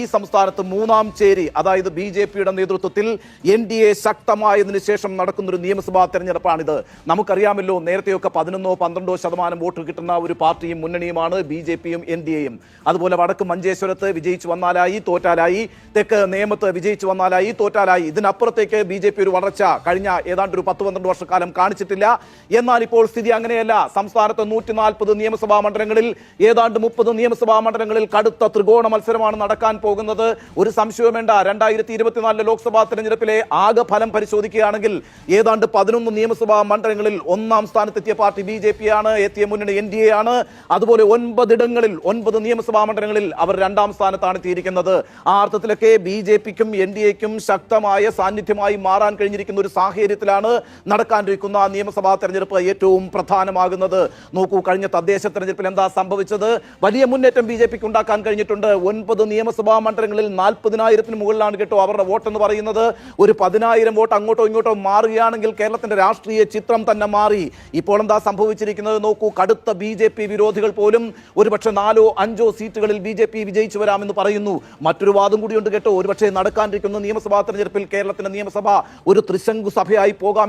ഈ സംസ്ഥാനത്ത് മൂന്നാം ചേരി അതായത് ബി.ജെ.പിയുടെ നേതൃത്വത്തിൽ എൻ.ഡി.എ ശക്തമായതിനു ശേഷം നടക്കുന്നൊരു നിയമസഭാ തെരഞ്ഞെടുപ്പാണിത്. നമുക്കറിയാമല്ലോ, നേരത്തെയൊക്കെ 11-12% വോട്ട് കിട്ടുന്ന ഒരു പാർട്ടിയും മുന്നണിയുമാണ് ബി.ജെ.പിയും എൻ.ഡി.എയും. അതുപോലെ വടക്ക് മഞ്ചേശ്വരത്ത് വിജയിച്ചു വന്നാലായി, തോറ്റാലായി. തെക്ക് നേമത്ത് വിജയിച്ചു വന്നാലായി, തോറ്റാലായി. ഇതിനപ്പുറത്തേക്ക് ബി.ജെ.പി ഒരു വളർച്ച കഴിഞ്ഞ ഏതാണ്ട് ഒരു 10-12 വർഷക്കാലം കാണിച്ചിട്ടില്ല. എന്നാൽ ഇപ്പോൾ സ്ഥിതി അങ്ങനെയല്ല. സംസ്ഥാനത്ത് 140 നിയമസഭാ മണ്ഡലങ്ങളിൽ ഏതാണ്ട് 30 നിയമസഭാ മണ്ഡലങ്ങളിൽ കടുത്ത ത്രികോണ മത്സരമാണ് നടക്കാൻ പോകുന്നത്. ഒരു സംശയവും വേണ്ട. 2024 ലോക്സഭാ തെരഞ്ഞെടുപ്പിലെ ആകെ ഫലം പരിശോധിക്കുകയാണെങ്കിൽ ഏതാണ്ട് 11 നിയമസഭാ മണ്ഡലങ്ങളിൽ ഒന്നാം സ്ഥാനത്തെത്തിയ പാർട്ടി ബി.ജെ.പിയാണ്, എത്തിയ മുന്നണി എൻ.ഡി.എ ആണ്. അതുപോലെ 9 നിയമസഭാ മണ്ഡലങ്ങളിൽ അവർ 2ാം സ്ഥാനത്താണ് എത്തിയിരിക്കുന്നത്. ആ അർത്ഥത്തിലൊക്കെ ബി.ജെ.പിക്കും എൻ.ഡി.എക്കും ശക്തമായ സാന്നിധ്യമായി മാറാൻ കഴിഞ്ഞിരിക്കുന്ന ഒരു സാഹചര്യത്തിലാണ് നടക്കാനിരിക്കുന്ന നിയമസഭാ തെരഞ്ഞെടുപ്പ് ഏറ്റവും പ്രധാനമാകുന്നത്. നോക്കൂ, കഴിഞ്ഞ തദ്ദേശ തെരഞ്ഞെടുപ്പിൽ എന്താ സംഭവിച്ചത്? വലിയ മുന്നേറ്റം ബി.ജെ.പിക്ക് ഉണ്ടാക്കാൻ കഴിഞ്ഞിട്ടുണ്ട്. 9 നിയമസഭാ മണ്ഡലങ്ങളിൽ 40,000-ന് മുകളിലാണ് കേട്ടോ അവരുടെ വോട്ട് എന്ന് പറയുന്നത്. ഒരു 10,000 വോട്ട് അങ്ങോട്ടോ ഇങ്ങോട്ടോ മാറുകയാണെങ്കിൽ കേരളത്തിന്റെ രാഷ്ട്രീയ ചിത്രം തന്നെ മാറി. ഇപ്പോൾ എന്താ സംഭവിച്ചിരിക്കുന്നത് നോക്കൂ. കടുത്ത ബി.ജെ.പി വിരോധികൾ പോലും ഒരുപക്ഷെ 4-5 സീറ്റുകളിൽ ബി.ജെ.പി വിജയിച്ചു വരാമെന്ന് പറയുന്നു. മറ്റൊരു വാദം കൂടിയുണ്ട് കേട്ടോ. ഒരുപക്ഷെ നടക്കാനിരിക്കുന്ന നിയമസഭാ തെരഞ്ഞെടുപ്പിൽ കേരളത്തിന്റെ നിയമസഭ ഒരു ത്രിശങ്കു സഭയായി പോകാം